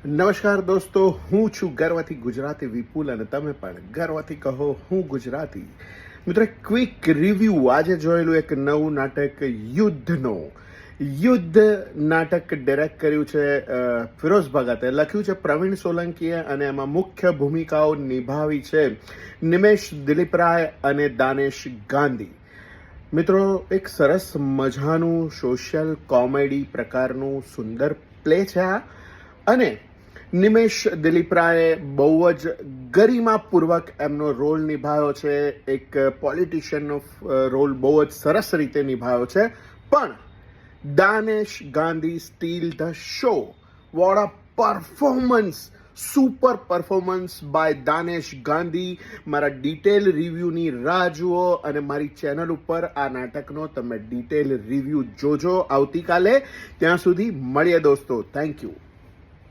નમસ્કાર દોસ્તો, હું છું ગર્વથી ગુજરાતી વિપુલ અને તમે પણ ગર્વથી કહો હું ગુજરાતી. મિત્રો, ક્વિક રિવ્યુ. આજે જોયેલું એક નવું નાટક યુદ્ધ નાટક ડિરેક્ટ કર્યું છે ફિરોઝ ભગતે, લખ્યું છે પ્રવીણ સોલંકીએ અને એમાં મુખ્ય ભૂમિકાઓ નિભાવી છે નિમેશ દિલીપરાય અને દાનેશ ગાંધી. મિત્રો, એક સરસ મજાનું સોશિયલ કોમેડી પ્રકારનું સુંદર પ્લે છે આ. અને નિમેશ દિલીપરાયે બહુ જ ગરિમાપૂર્વક એમનો રોલ નિભાવ્યો છે. એક પોલિટિશિયનનો રોલ બહુ જ સરસ રીતે નિભાવ્યો છે. પણ Danesh Gandhi steal the show. What a performance! Super performance by Danesh Gandhi. મારા ડિટેલ રિવ્યૂની રાહ જુઓ અને મારી ચેનલ ઉપર આ નાટકનો તમે ડિટેલ રિવ્યૂ જોજો આવતીકાલે. ત્યાં સુધી મળીએ દોસ્તો. Thank you.